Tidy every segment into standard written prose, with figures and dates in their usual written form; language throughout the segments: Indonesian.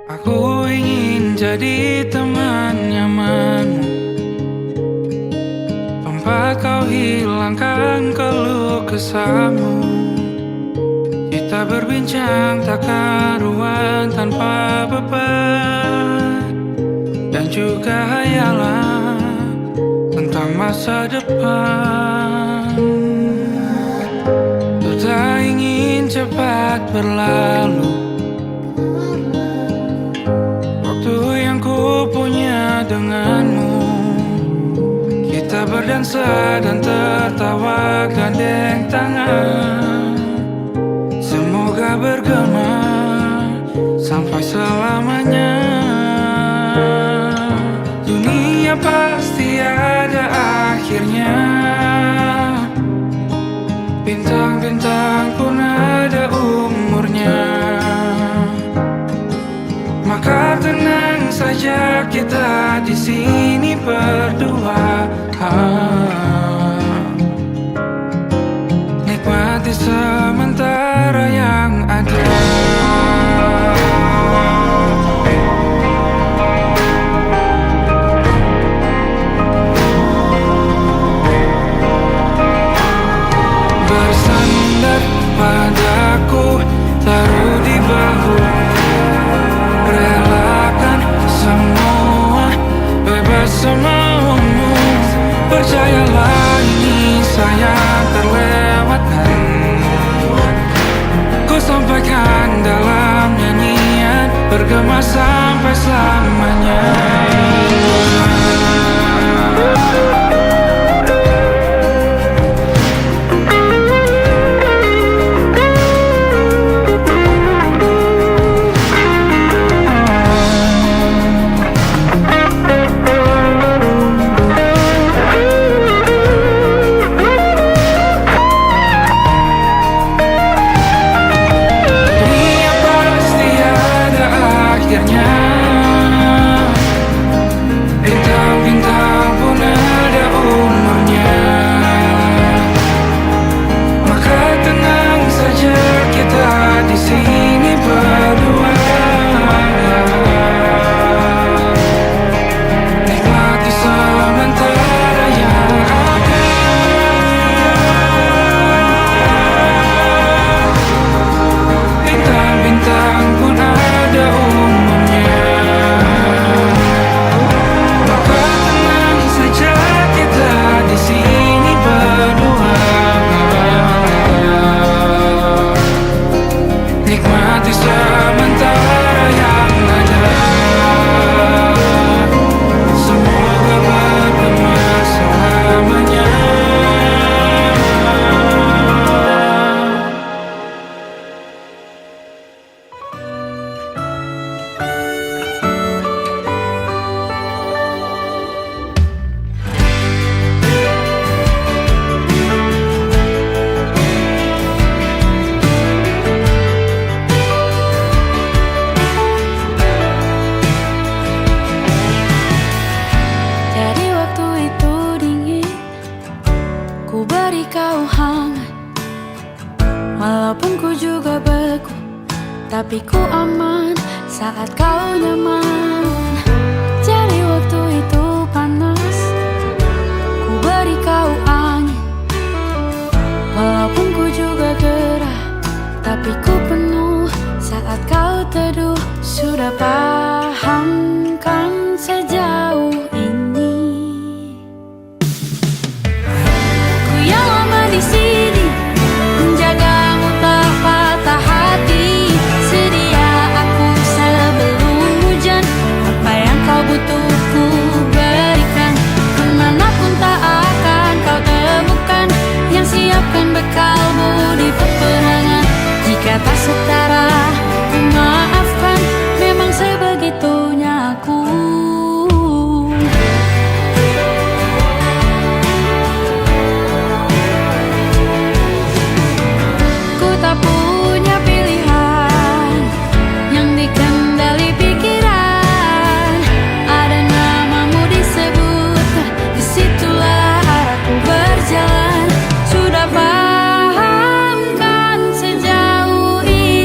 Aku ingin jadi teman nyamanmu, tempat kau hilangkan keluh kesahmu. Kita berbincang tak karuan tanpa beban, dan juga hayalan tentang masa depan. Ku tak ingin cepat berlalu waktu yang ku punya denganmu. Kita berdansa dan tertawa gandeng tangan, semoga bergema sampai selamanya. Dunia pasti ada akhirnya, bintang-bintang pun ada umurnya. Maka tenang saja kita di sini berdua, nikmati sementara yang ada. Bersandar padaku, taruh di bahu, relakan semua, bebas semaumu. Percayalah ini sayang terlewatkan, ku sampaikan dalam nyanyian, bergema sampai selamanya. Bintang-bintang pun ada umurnya, maka tenang saja kita di sini berdua, nikmati sementara yang ada. Bintang-bintang pun ada umurnya, di sini berdua, nikmati sementara yang ada. Semoga bergema selamanya. Ku beri kau hangat, walaupun ku juga beku, tapi ku aman saat kau nyaman. Jadi waktu itu panas, ku beri kau angin, walaupun ku juga gerah, tapi ku penuh saat kau teduh. Sudah paham kan sejauh ini, di sini menjagamu tak patah hati. Sedia aku sebelum hujan, apa yang kau butuh ku berikan. Kemanapun tak akan kau temukan yang siapkan bekalmu di peperangan. Jika tak setara ku maafkan, memang sebegitunya aku. Tak punya pilihan yang dikendali pikiran, ada namamu disebut, disitulah arahku berjalan. Sudah paham kan sejauh ini.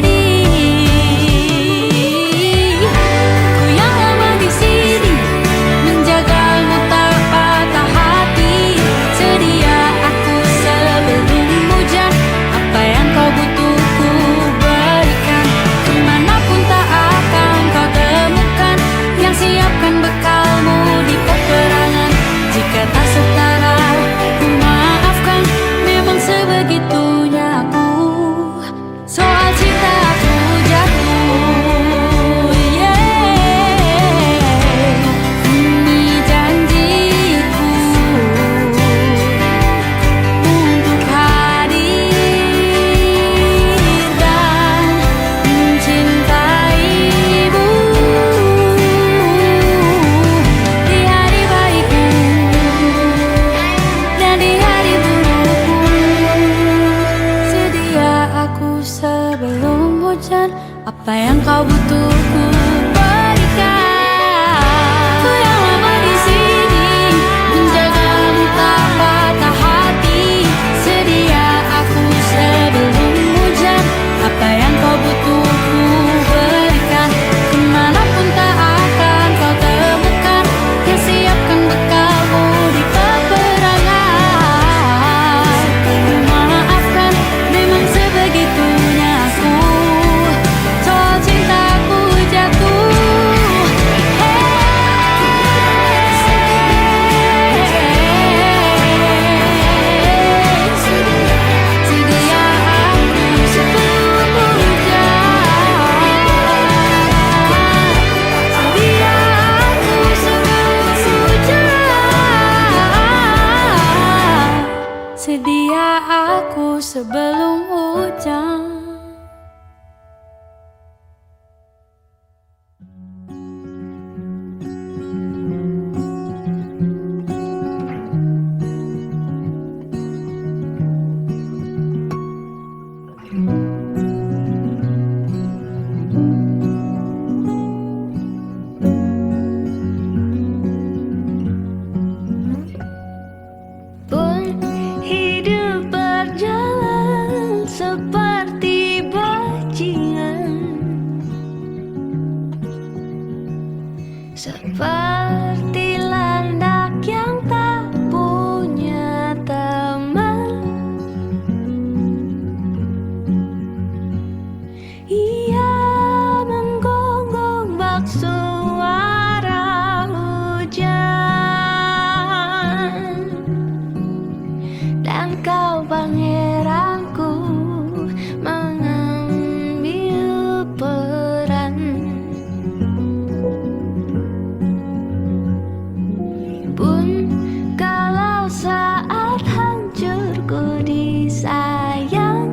hujan. Apa yang kau butuh ku berikan. Ku yang lama di sini menjagamu tak patah hati. Sedia aku sebelum hujan. Apa yang kau butuh ku berikan. Kemanapun tak akan kau temukan. Yang siapkan bekalmu di peperangan. Memaafkan memang sebegitunya aku. Soal cintaku jatuh. Sedia aku sebelum hujan. Sedia aku sebelum hujan. Sedia aku sebelum hujan. Pun hidup berjalan seperti bajingan, seperti landak yang tak punya teman. Ia menggonggong bak suara hujan. Dan kau pangeranku mengambil peran. Pun kalau saat hancurku disayang,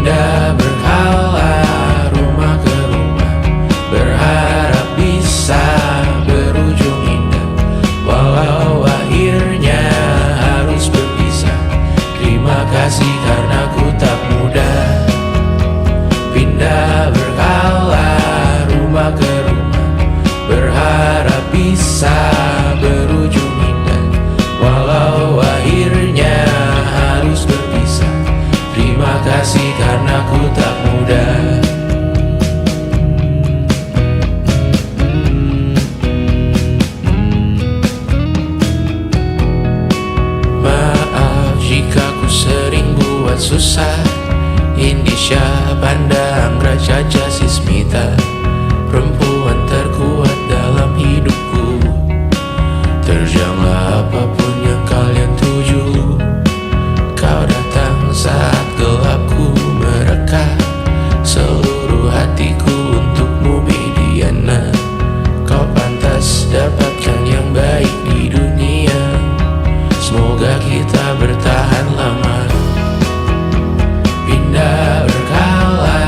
Pindah berkala rumah ke rumah, berharap bisa berujung indah. Walau akhirnya harus berpisah, terima kasih karena ku tak mudah. Pindah berkala rumah ke rumah, berharap bisa berujung indah. Walau akhirnya harus berpisah, terima kasih karena ku tak mudah. Maaf jika ku sering buat susah. Indisha, Banda, Anggra, Caca, Sismita, perempuan terkuat dalam hidupku. Terjanglah apapun yang kalian tuju. Kau datang saat gelapku mereka, seluruh hatiku untukmu Mediana. Kau pantas dapatkan yang baik di dunia, semoga kita bertahan lama. Pindah berkala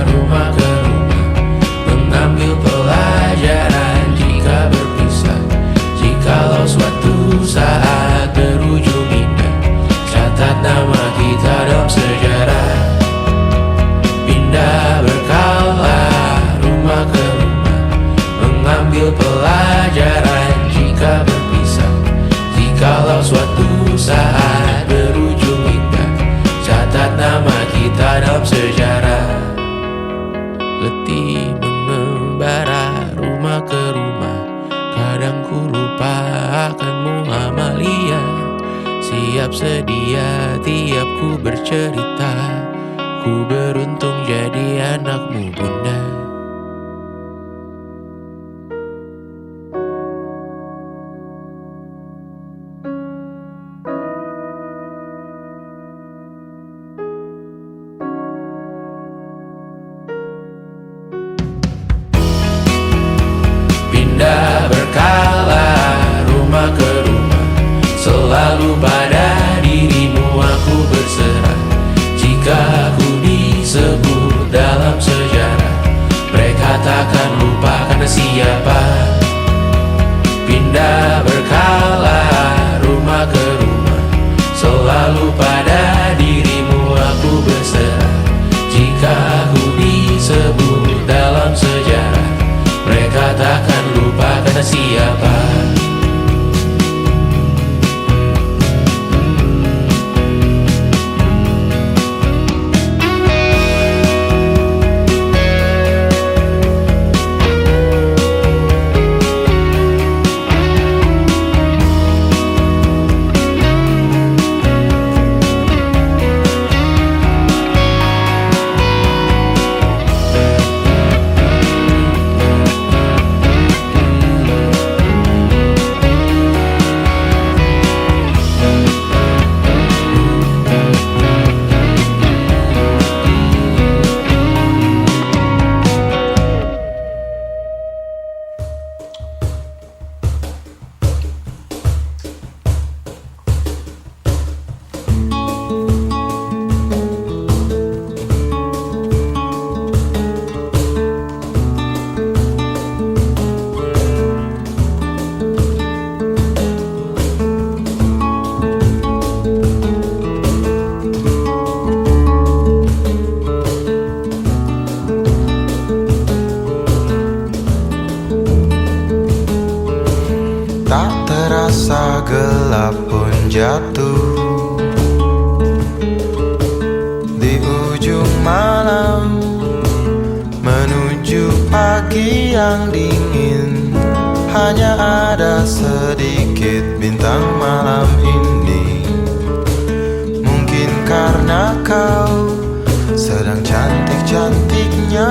rumah ke rumah, mengambil pelajaran jika berpisah. Jikalau suatu saat berujung indah, catat nama kita dalam sejarah. Pindah berkala rumah ke rumah, mengambil pelajaran jika berpisah. Jikalau suatu saat berujung indah, catat nama kita dalam sejarah. Letih mengembara rumah ke rumah, kadang ku lupa akanmu Amalia. Siap sedia tiap ku bercerita, ku beruntung jadi anakmu bunda. Pindah berkala rumah ke rumah, selalu pada dirimu aku berserah. Jika aku disebut dalam sejarah, mereka takkan lupa karena siapa. Pindah berkala rumah ke rumah, selalu pada dirimu aku berserah. Jika aku disebut dalam sejarah, mereka takkan lupa karena siapa. Tak terasa gelap pun jatuh di ujung malam, menuju pagi yang dingin. Hanya ada sedikit bintang malam ini. Mungkin karena kau sedang cantik-cantiknya.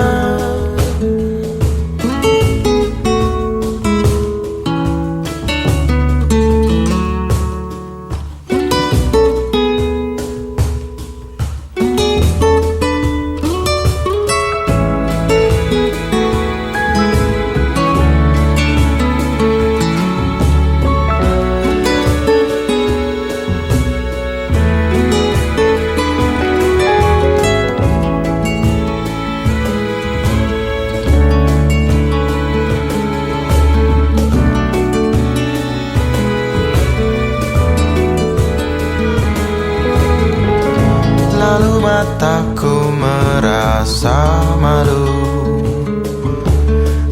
mataku merasa malu.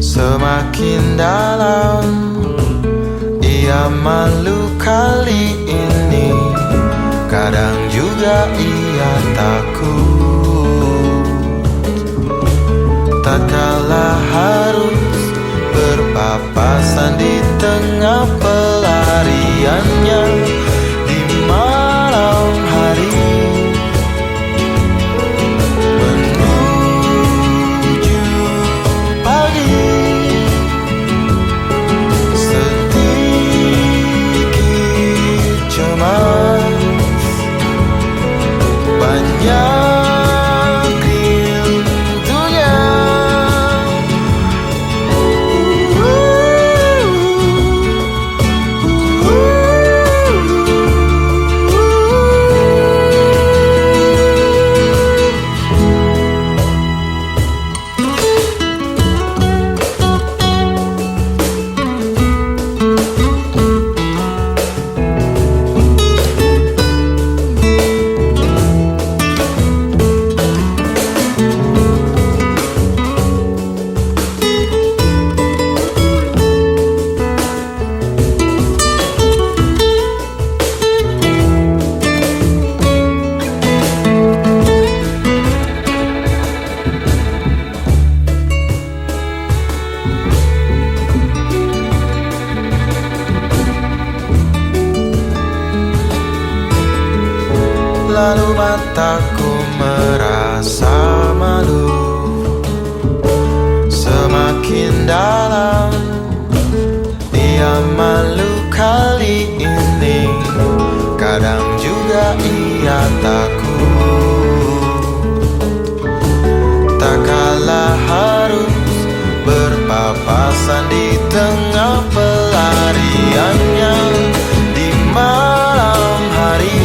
Semakin dalam ia malu kali ini, kadang juga ia takut. Tatkala harus berpapasan di tengah pelariannya di malam hari menuju pagi, sedikit cemas, banyak rindunya. Lalu mataku merasa malu. Semakin dalam ia malu kali ini, kadang juga ia takut. Tak kalah harus berpapasan di tengah pelariannya di malam hari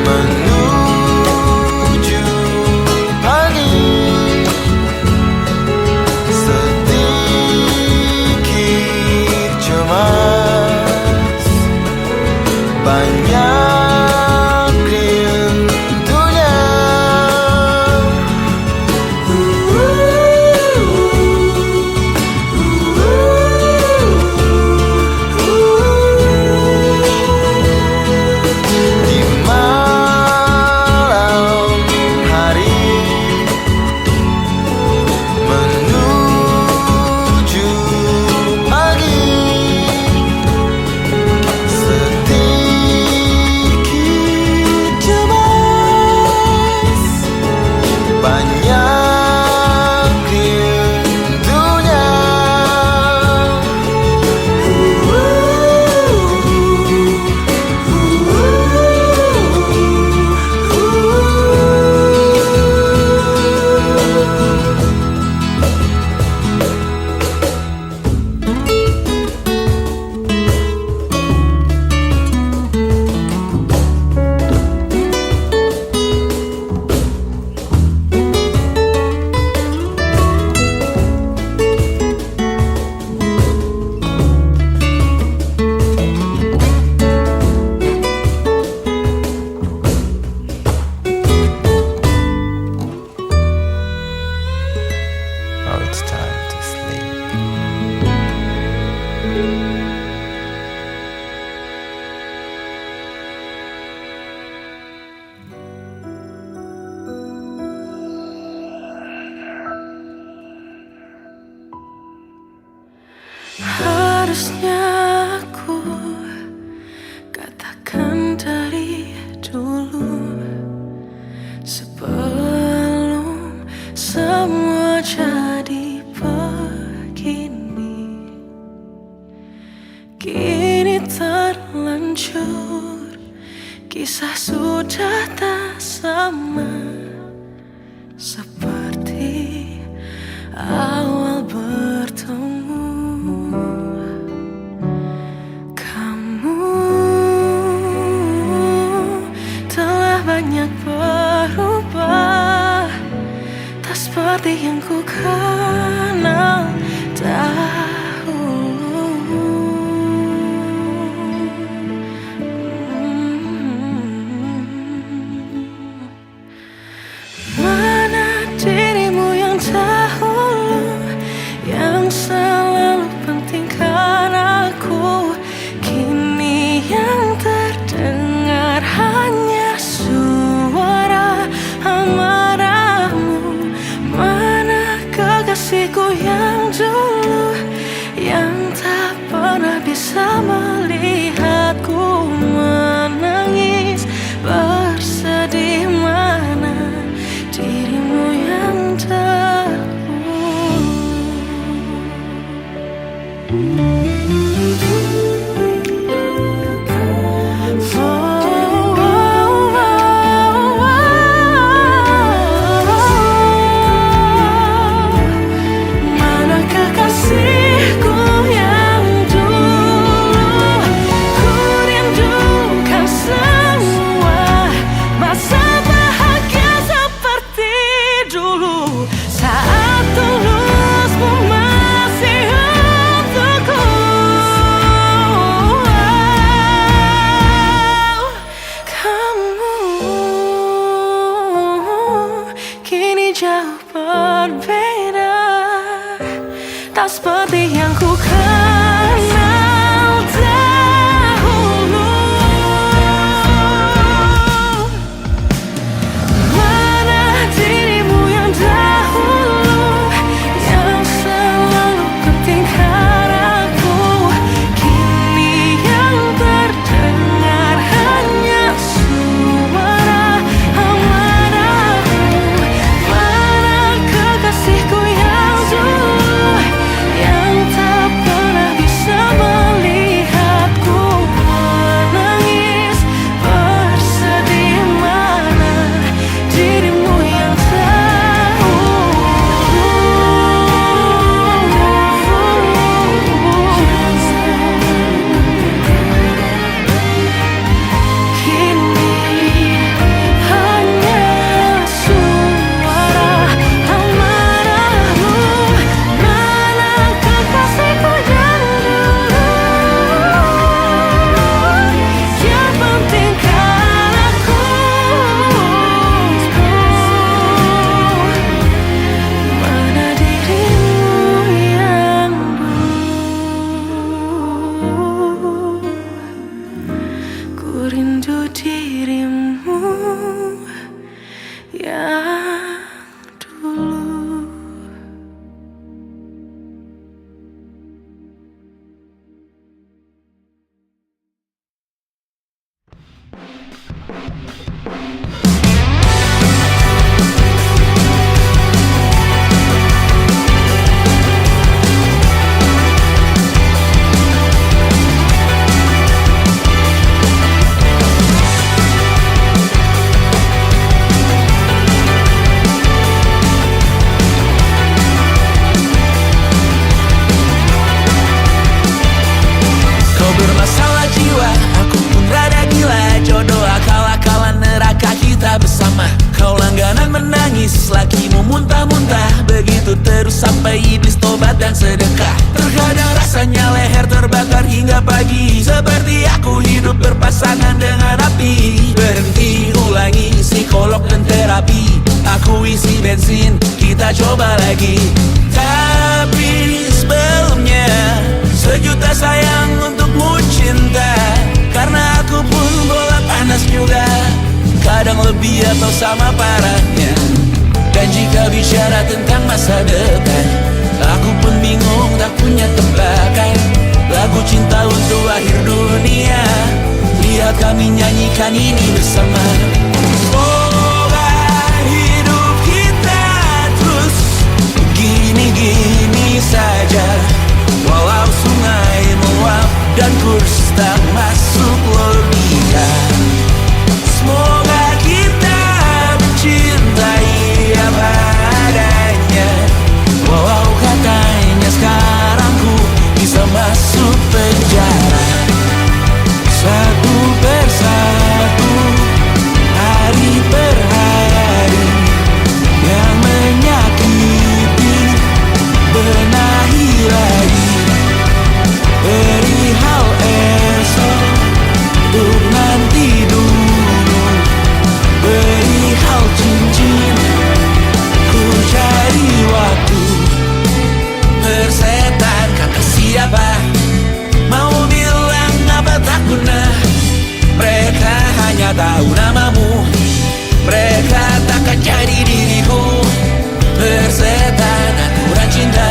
menuju pagi, sedikit cemas, banyak rindunya. Di malam hari menuju pagi, sedikit cemas, banyak rindunya. Now it's time to sleep. Harusnya aku katakan dari dulu, sebelum semua jadi begini. Kini terlanjur, kisah sudah tak sama seperti awal bertemu. Kamu telah banyak berubah, tak seperti yang ku kenal dahulu. tak seperti yang ku kenal dahulu. Mana dirimu yang dahulu, yang selalu pentingkan aku. Kini yang terdengar hanya suara amarahmu. Mana kekasihku yang dulu, yang tak pernah bisa melihatku menangis bersedih. Mana dirimu yang kini hanya suara amarahmu. Mana kekasihku yang dulu, yang pentingkan aku. Mana dirimu yang dulu, ku rindu dirimu yang dulu. Kau bermasalah jiwa, aku pun rada gila. Jodoh akal-akalan neraka kita bersama. Kau langganan menangis, lakimu muntah-muntah. Begitu terus sampai iblis tobat dan sedekah. Terkadang rasanya leher terbakar hingga pagi. Seperti aku hidup berpasangan dengan api. Berhenti, ulangi psikolog dan terapi. Aku isi bensin, kita coba lagi. Tapi sebelumnya, sejuta sayang untukmu cinta. Karena aku pun bola panas juga, kadang lebih atau sama parahnya. Dan jika bicara tentang masa depan, aku pun bingung tak punya tebakan. Lagu cinta untuk akhir dunia, lihat kami nyanyikan ini bersama. Semoga hidup kita terus gini-gini saja. Walau sungai meluap dan kurs tak masuk logika. Semoga kita mencintai apa adanya. Walau katanya sekarang ku bisa masuk penjara. Satu persatu, hari per hari, yang menyakiti benahi lagi. Perihal esok, untuk nanti dulu. Perihal cincin, ku cari waktu. Bersetan kata siapa, mau bilang apa tak guna. Mereka hanya tahu namamu, mereka takkan jadi diriku. Bersetan aturan cinta,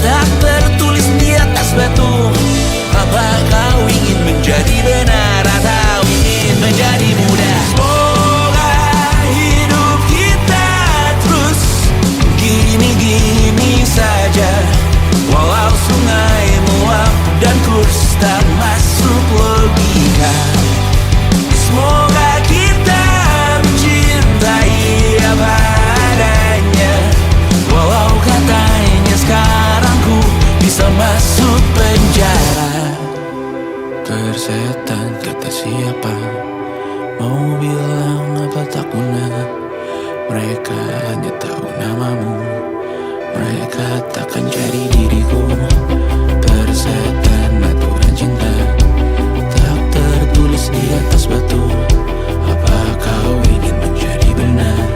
tak tertulis di atas batu. Apa kau ingin menjadi benar atau ingin menjadi muda? Semoga hidup kita terus gini-gini saja. Walau sungai meluap dan kurs tak masuk logika. Semoga kita mencintai apa adanya. Walau katanya sekarang ku bisa masuk penjara. Persetan kata siapa, mau bilang apa tak guna. Mereka hanya tahu namamu, mereka takkan jadi diriku. Persetan aturan cinta, tak tertulis di atas batu. Apa kau ingin menjadi benar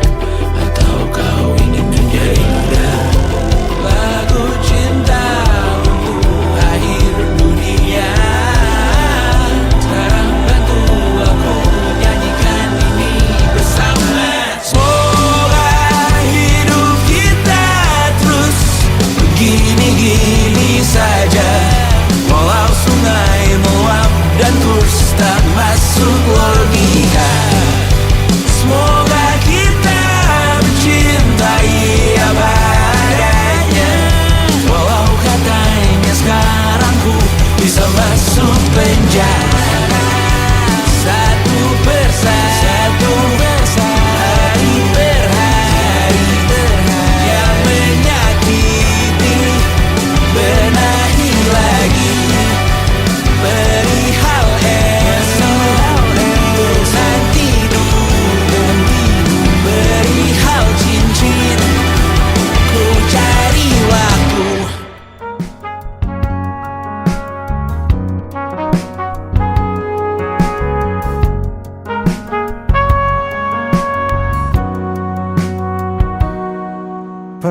atau kau ingin menjadi muda? Lagu cinta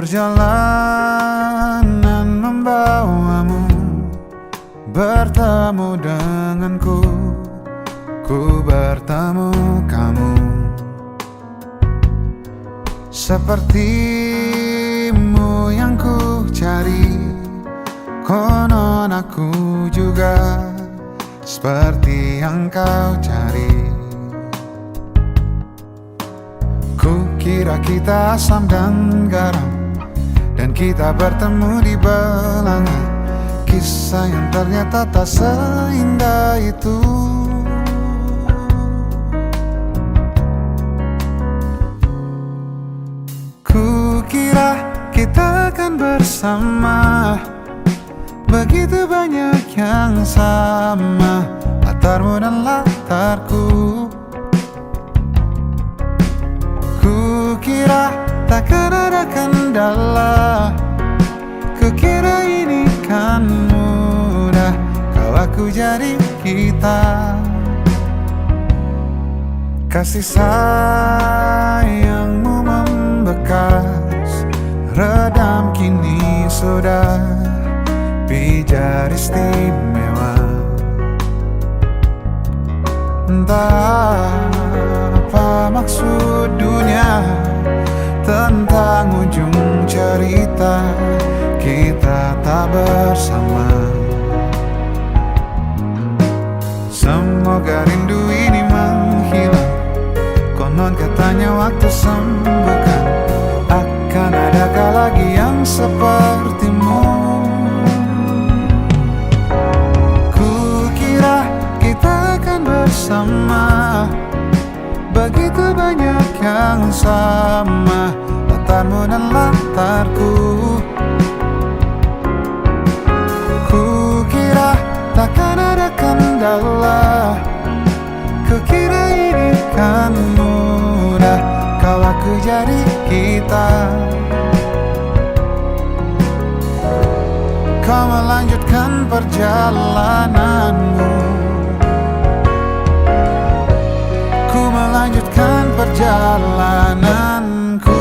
Perjalanan membawamu bertemu denganku, ku bertemu kamu. Sepertimu yang ku cari, konon aku juga seperti yang kau cari. Ku kira kita asam dan garam, dan kita bertemu di belanga. Kisah yang ternyata tak seindah itu. Ku kira kita akan bersama, begitu banyak yang sama, latarmu dan latarku. Ku kira takkan ada kendala, ku kira ini kan mudah, kau aku jadi kita. Kasih sayangmu membekas, redam kini sudah pijar istimewa. Entah apa maksud dunia tentang ujung cerita kita tak bersama. Semoga rindu ini menghilang, konon katanya waktu sembuhkan. Akan adakah lagi yang sepertimu? Ku kira kita akan bersama, begitu banyak yang sama, latarmu dan latarku. Ku kira takkan ada kendala, ku kira ini kan mudah, kau aku jadi kita. Kau melanjutkan perjalananmu, ku melanjutkan perjalananku.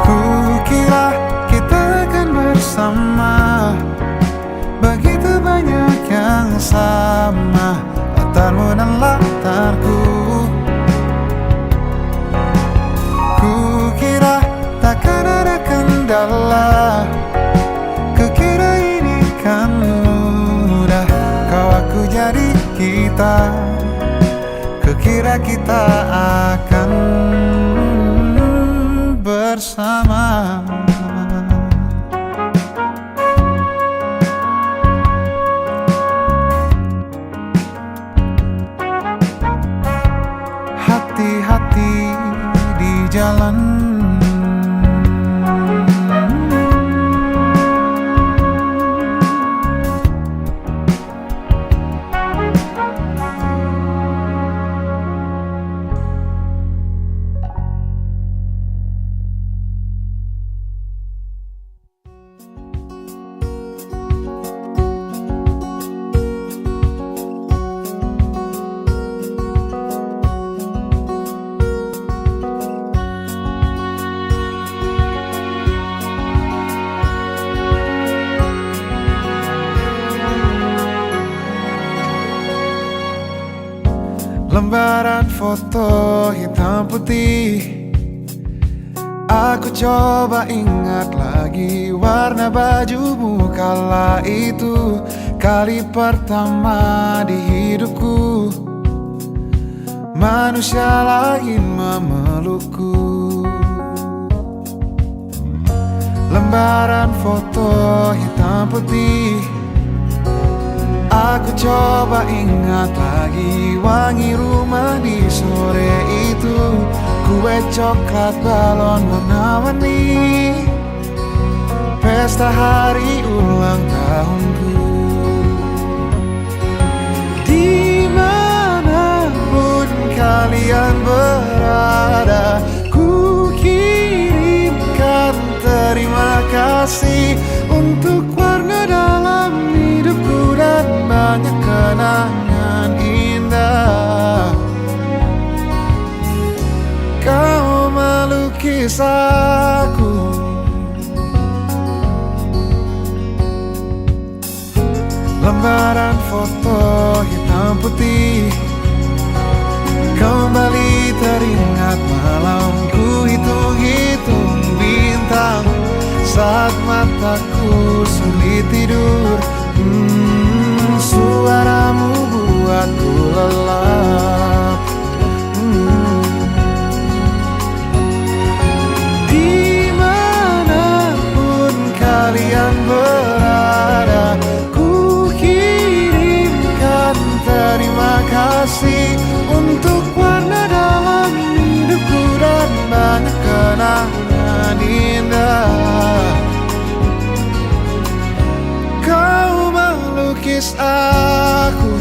Ku kira kita akan bersama, begitu banyak yang sama, latarmu dan latarku. Takkan ada kendala, kukira ini kan mudah, kau aku jadi kita. Kukira kita akan bersama. Hati-hati di jalan, lembaran foto hitam putih. Aku coba ingat lagi warna bajumu kala itu, kali pertama di hidupku manusia lain memelukku. Lembaran foto hitam putih. Aku coba ingat lagi wangi rumah di sore itu, kue coklat balon warna-warni, pesta hari ulang tahunku. Dimanapun kalian berada, ku kirimkan terima melukis aku. Lembaran foto hitam putih kembali teringat malam ku hitung-hitung bintang saat mataku sulit tidur. Suaramu buatku lelap. Dimanapun kalian berada, ku kirimkan terima kasih untuk warna dalam hidupku dan banyak kenangan indah. Kau melukis aku.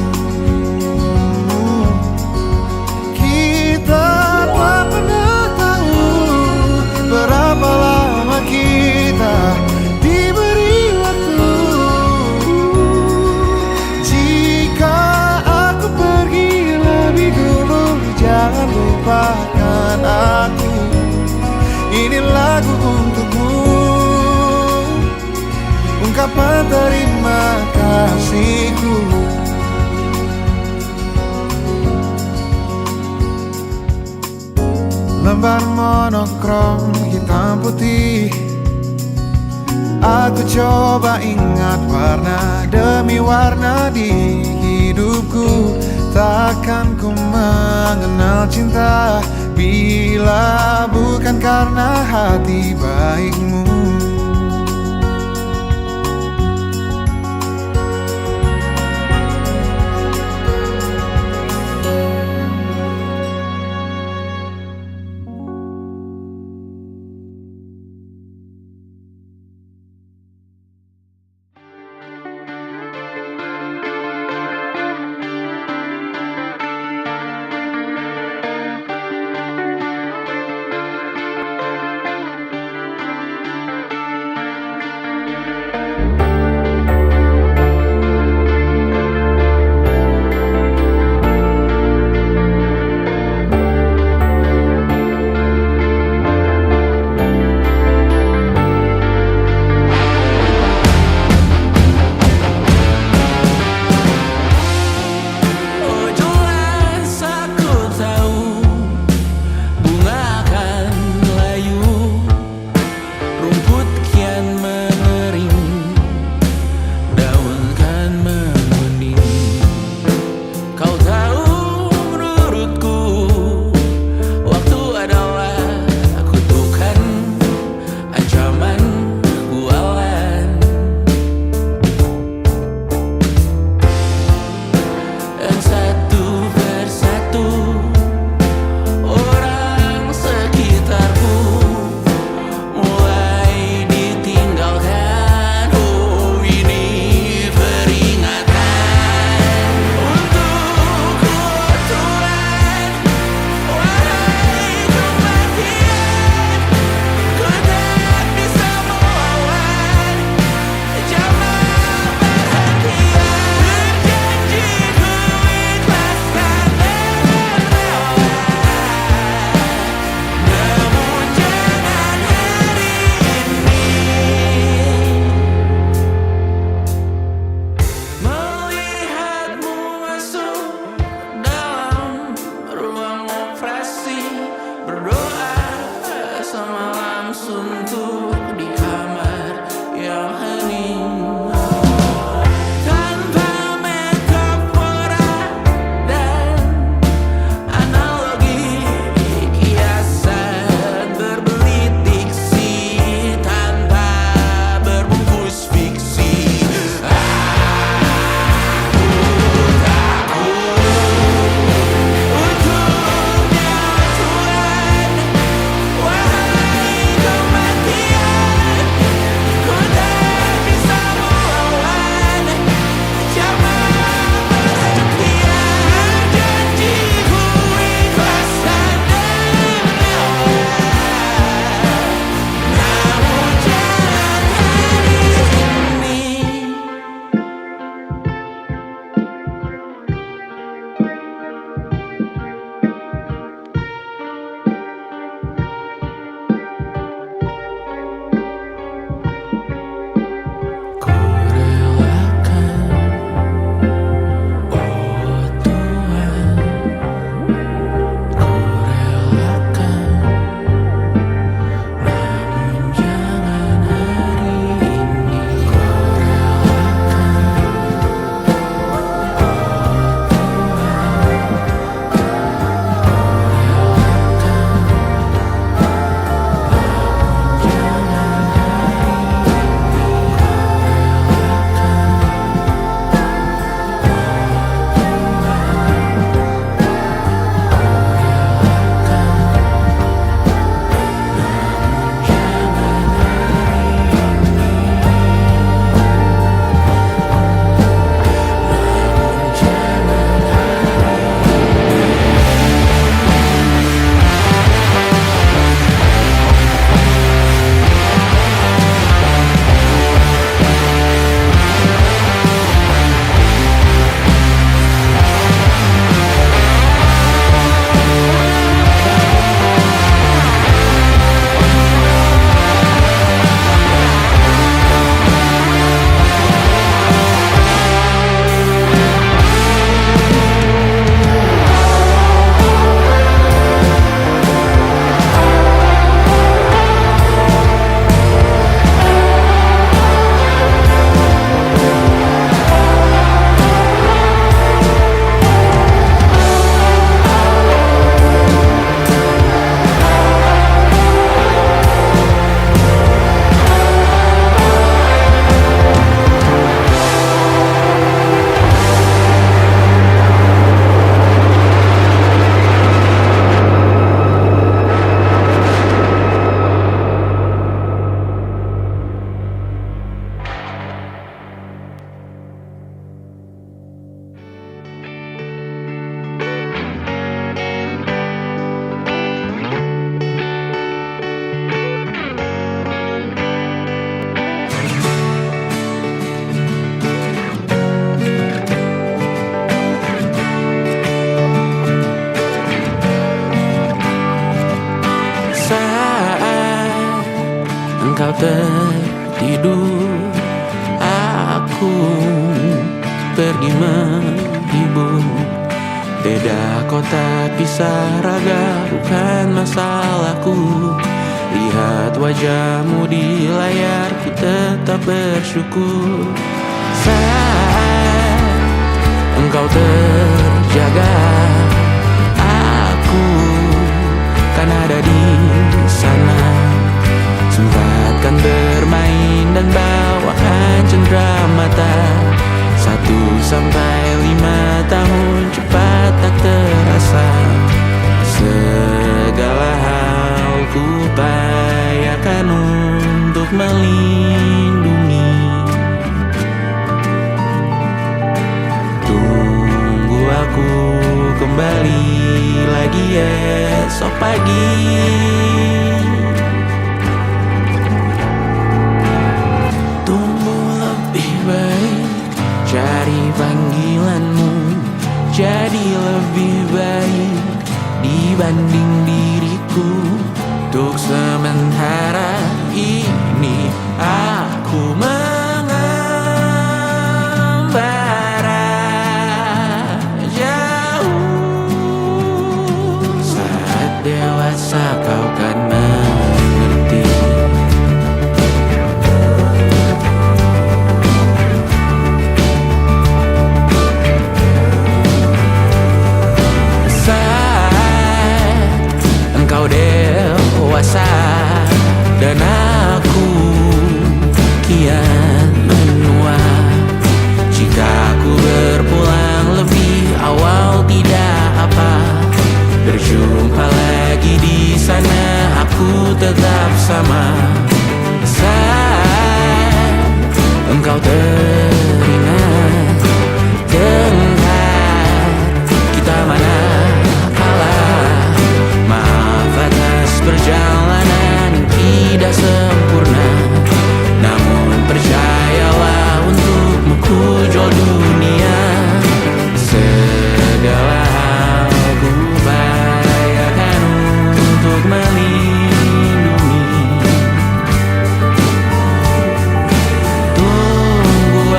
Kita tak pernah tahu berapa lama kita diberi waktu. Jika aku pergi lebih dulu, jangan lupakan aku. Ini lagu untukmu, ungkapan terima kasihku. Lembar monokrom hitam putih, aku coba ingat warna demi warna di hidupku. Takkan ku mengenal cinta bila bukan karena hati baikmu. Saat engkau tertidur, aku pergi menghibur. Beda kota, pisah raga, bukan masalahku. Lihat wajahmu di layar, ku tetap bersyukur. Saat engkau terjaga, aku kan ada di sana. Sempatkan bermain dan bawakan cenderamata. 1-5 tahun cepat tak terasa. Segala hal ku upayakan untuk melindungi. Tunggu aku kembali lagi esok pagi. Tumbuh lebih baik, cari panggilanmu, jadi lebih baik dibanding diriku. Untuk sementara ini aku mengembara jauh. Saat dewasa kau kan mengerti. Engkau dewasa dan aku kian menua. Jika aku berpulang lebih awal tidak apa. Berjumpa lagi di sana, aku tetap sama. Saat engkau teringat tentang kita mana perjalanan tidak sempurna, namun percayalah untukmu ku jual dunia. Segala hal ku upayakan untuk melindungi. Tunggu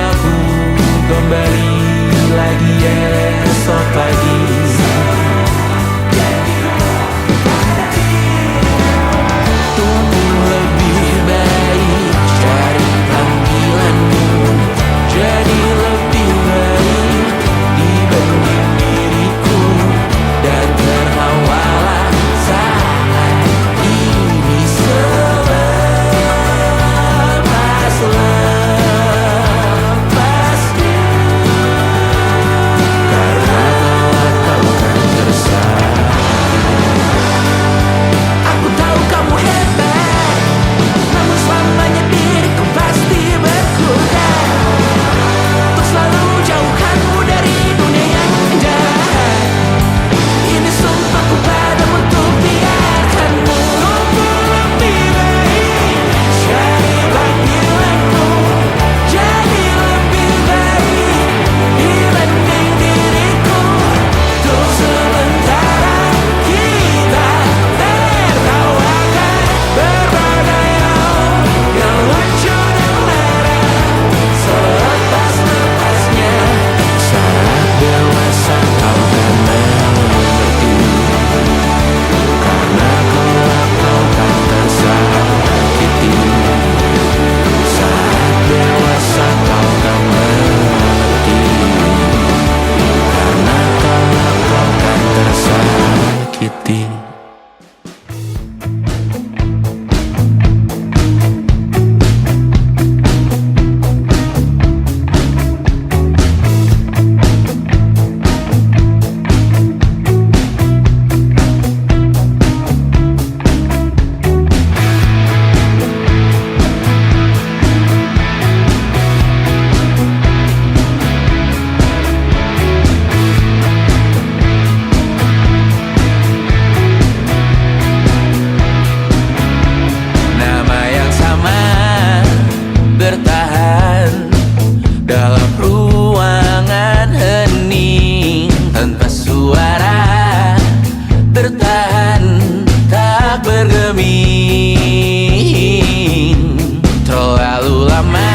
Terlalu lama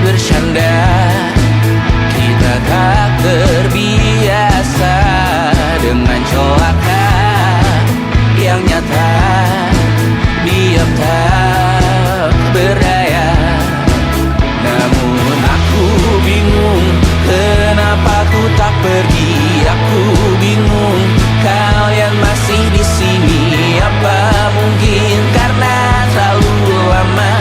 bercanda, kita tak terbiasa dengan celaka yang nyata. Diam tak berdaya, namun aku bingung kenapa ku tak pergi. Aku bingung kalian masih di sini. Apa mungkin karena terlalu lama?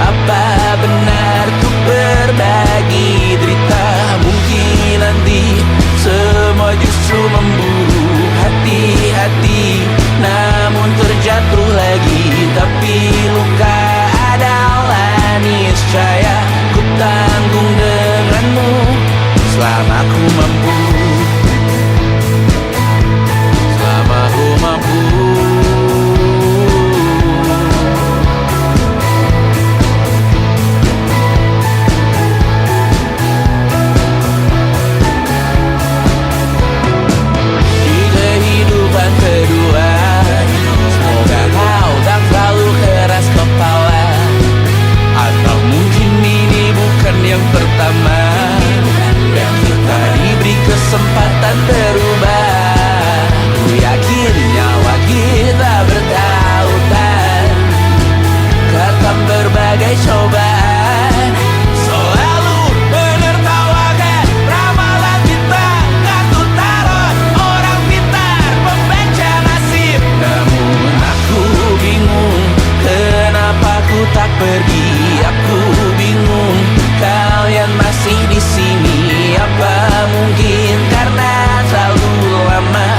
Apa benar ku berbagi derita? Mungkin nanti semua justru memburu hati-hati, namun terjatuh lagi. Tapi luka adalah niscaya ku tanggung denganmu selama ku mampu. Selama ku mampu. Di kehidupan kedua, semoga kau tak terlalu keras kepala. Atau mungkin ini bukan yang pertama yang kita diberi kesempatan berubah. Ku yakin nyawa kita bertautan, kata berbagai cobaan selalu menertawakan ramalan kita. Kartu tarot orang pintar pembaca nasib, namun aku bingung kenapa ku tak pergi. Aku bingung kalian masih di sini. Apa mungkin karena terlalu lama?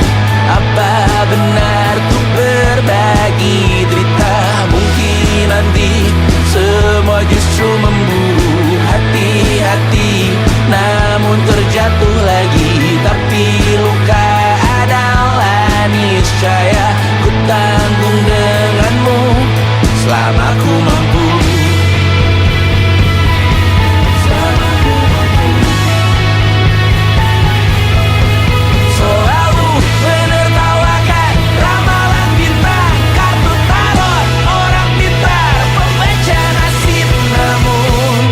Apa benar ku berbagi derita? Mungkin nanti semua justru memburu hati-hati, namun terjatuh lagi. Tapi luka adalah niscaya ku tanggung denganmu selama ku mampu. Selama ku mampu. Selalu menertawakan ramalan bintang, kartu tarot orang pintar pembaca nasib, namun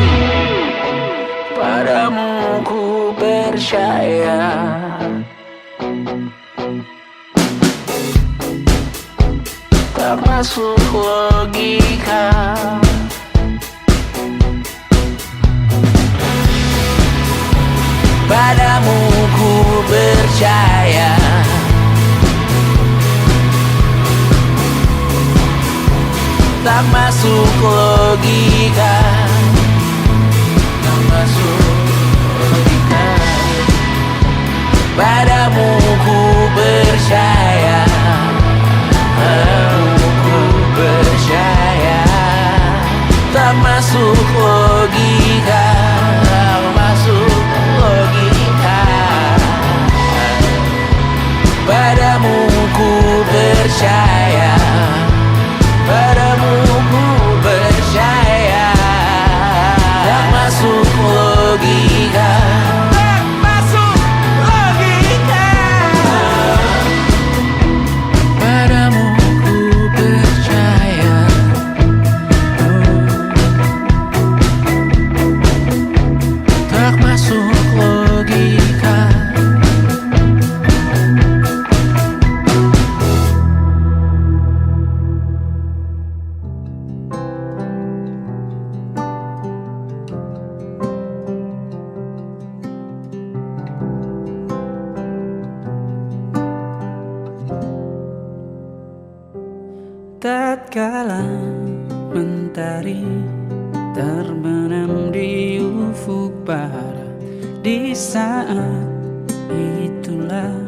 padamu ku percaya. Tak masuk logika. Padamu ku percaya. Tak masuk logika. Tak masuk logika. Padamu ku percaya. Padamu ku percaya. Tak masuk logika. Tak masuk logika. Padamu ku percaya. Padamu ku percaya. Tak masuk logika. Tak masuk logika. Padamu ku percaya. Tak masuk logika. Tatkala mentari terbenam di ufuk barat, di saat itulah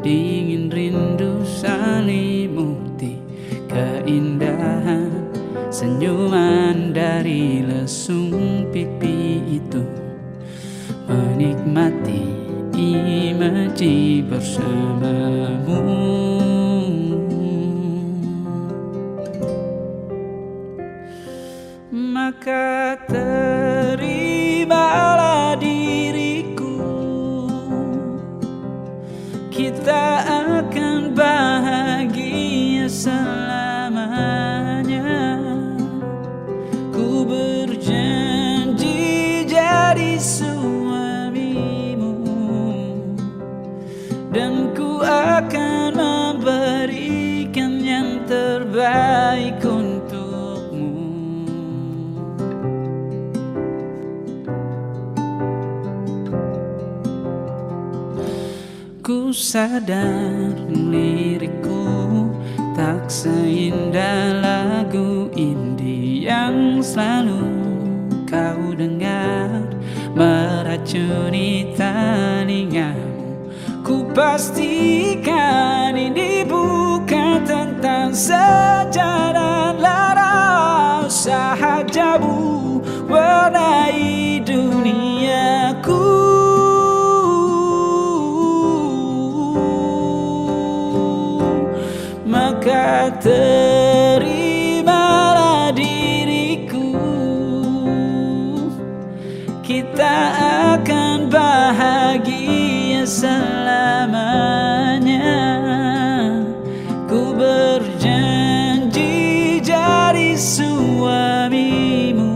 dingin rindu selimuti keindahan senyuman dari lesung pipi itu, menikmati imaji bersamamu. Maka terimalah diriku, kita akan bahagia selama terbaik untukmu. Ku sadar lirikku tak seindah lagu indie yang selalu kau dengar meracuni telingamu. Ku pastikan ini bukan tentang sejarah lara, sahajamu warnai duniaku. Maka terimalah diriku, kita akan bahagia selamanya. Ku berjanji jadi suamimu,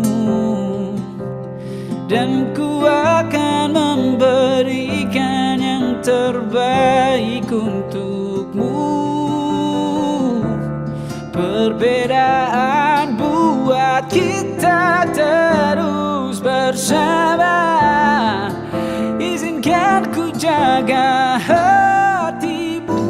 dan ku akan memberikan yang terbaik untukmu. Perbedaan buat kita terus bersama. Izinkan ku jaga hatimu.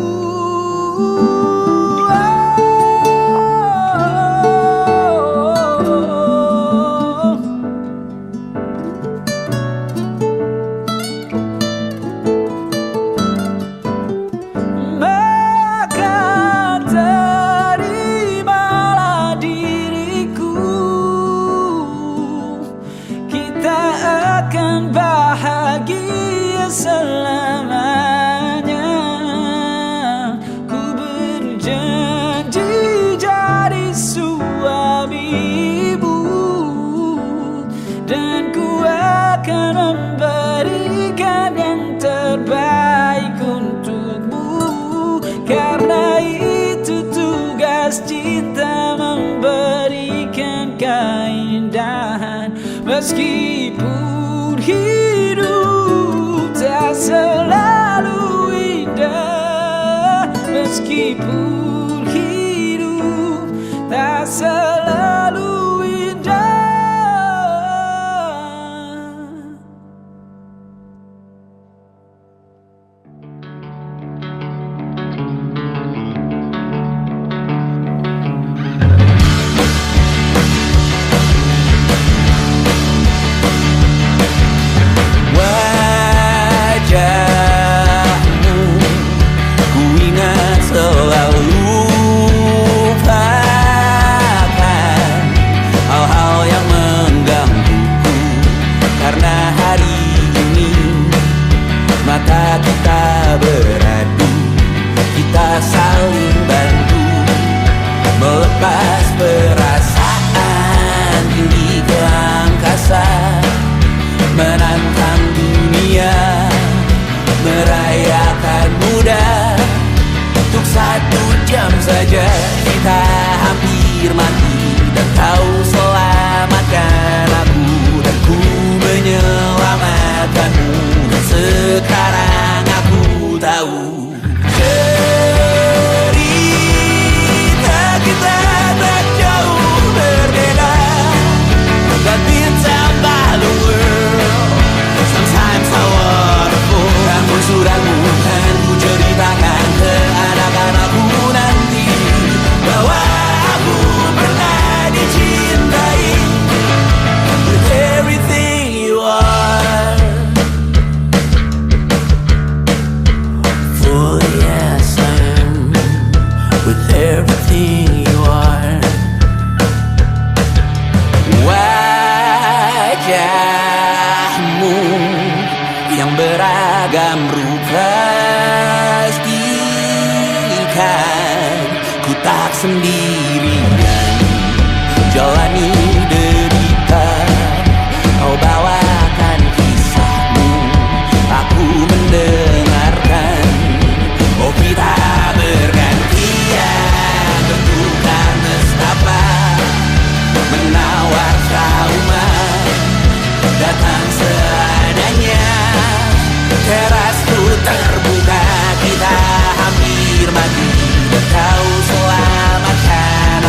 Bahagia selamanya. Ku berjanji jadi suamimu, dan ku akan memberikan yang terbaik untukmu. Karena itu tugas cinta, memberikan keindahan. Meskipun hidup tak selalu indah, meskipun hidup tak selalu indah. Kita beradu, kita saling bantu, melepas perasaan tinggi ke angkasa, menantang dunia, merayakan muda. Untuk 1 jam saja kita hampir mati, dan kau selamatkan aku, dan ku menyelamatkanmu. Dan sekarang aku tahu cerita kita tak jauh berbeda. But bintang the world, sometimes I wonderful. Kamu suratmu kan ku ceritakan ke anak-anakku nanti, bahwa aku pernah dicintai with everything you are. For yes I am, with everything you are. Wajahmu yang beragam rupa, pastikan ku tak sendirian jalani derita. Kau bawakan kisahmu, aku mendengarkan. Oh kita bergantian, bentukan nestapa, menawar trauma, datang seadanya. Terasku terbuka, kita hampir mati, dan kau selamatkan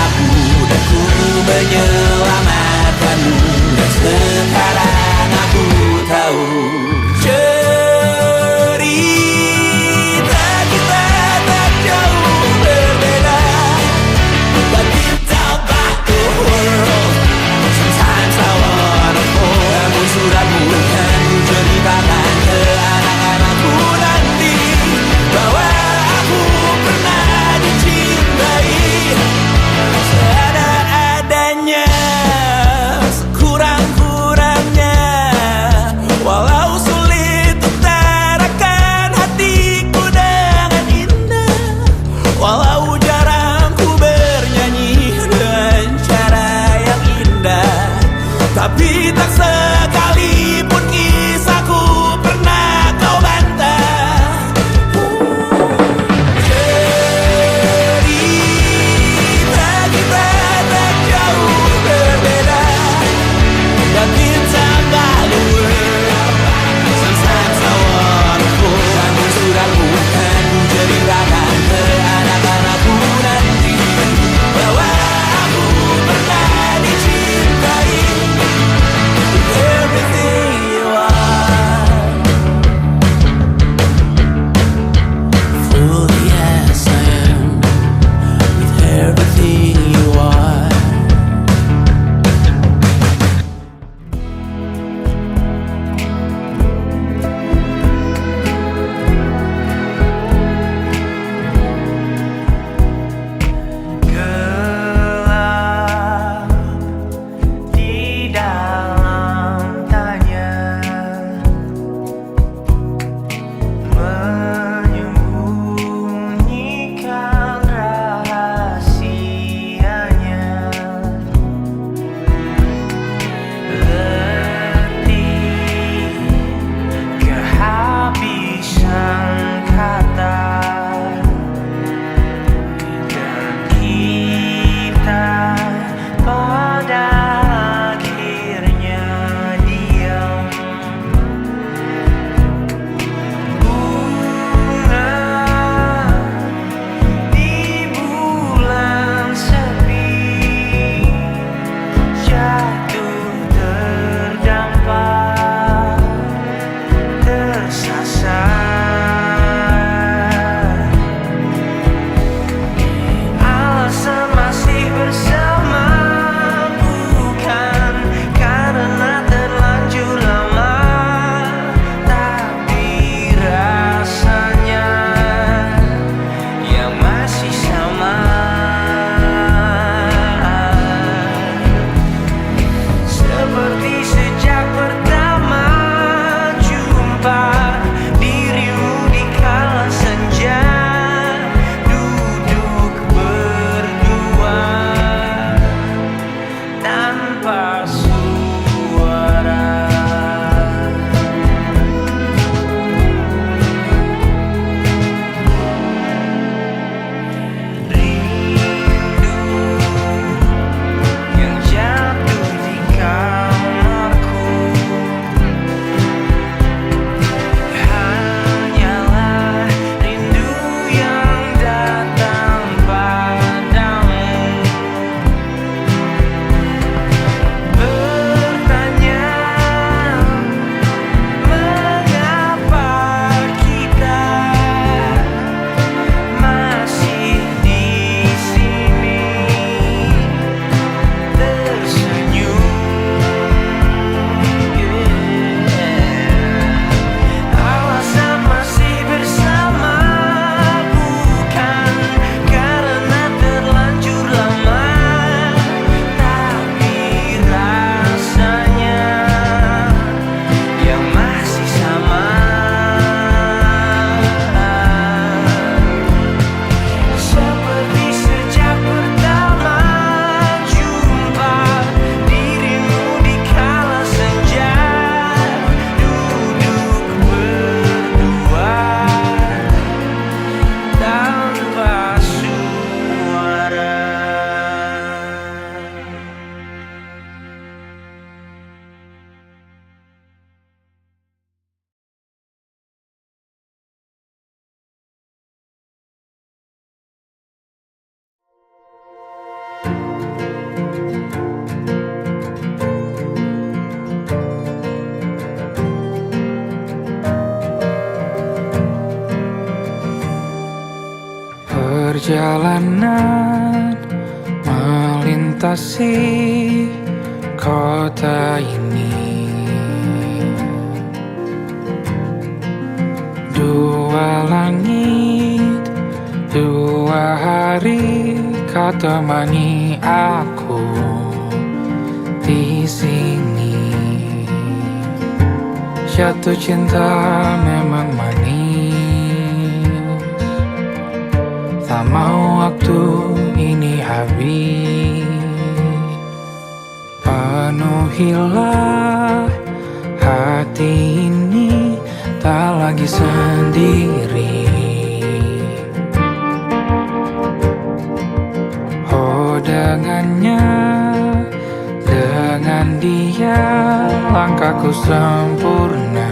Perjalanan melintasi kota ini, dua langit, dua hari kau temani aku di sini. Jatuh cinta memang manis, tak mau waktu ini habis. Penuhilah hati ini, tak lagi sendiri. Oh dengannya, dengan dia langkahku sempurna.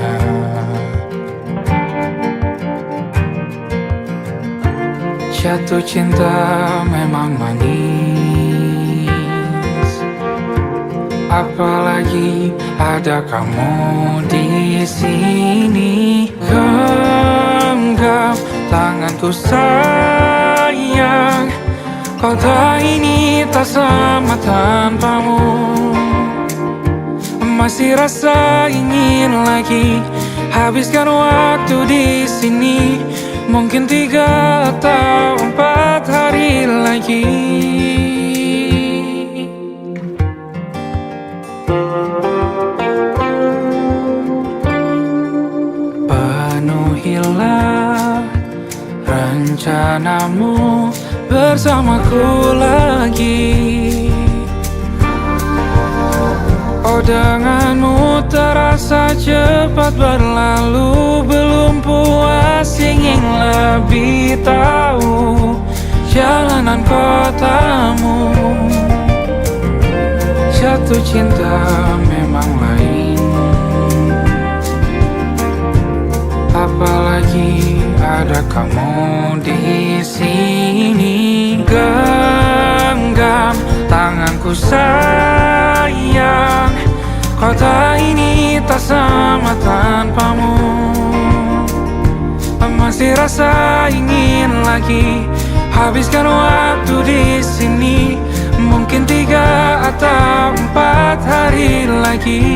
Jatuh cinta memang manis, apalagi ada kamu di sini. Genggam tanganku sayang, kota ini tak sama tanpamu. Masih rasa ingin lagi habiskan waktu di sini. Mungkin 3 atau 4 hari lagi. Penuhilah rencanamu bersamaku lagi. Oh denganmu terasa cepat berlalu, belum puas ingin lebih tahu jalanan kotamu. Jatuh cinta memang lain, apalagi ada kamu di sini. Genggam tanganku sayang, kota ini tak sama tanpamu. Masih rasa ingin lagi habiskan waktu di sini. Mungkin 3 atau 4 hari lagi.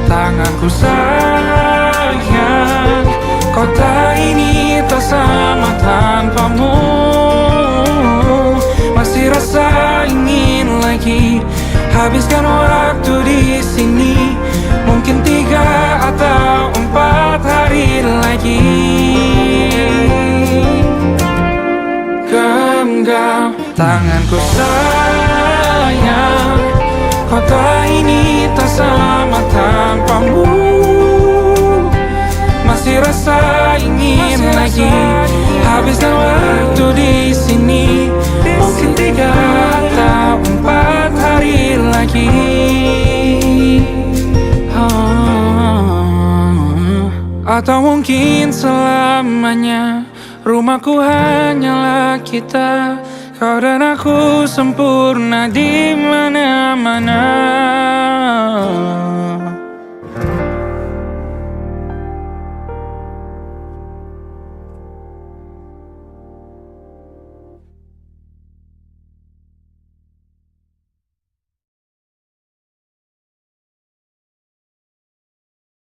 Tanganku sayang, kota ini tak sama tanpamu. Masih rasa ingin lagi habiskan waktu di sini. Mungkin 3 atau 4 hari lagi. Genggam tanganku sayang, kota ini tak sama tanpamu. Masih rasa ingin lagi habiskan waktu di sini. Mungkin 3 atau 4 hari lagi. Atau mungkin selamanya. Rumahku hanyalah kita, kau dan aku sempurna di mana-mana.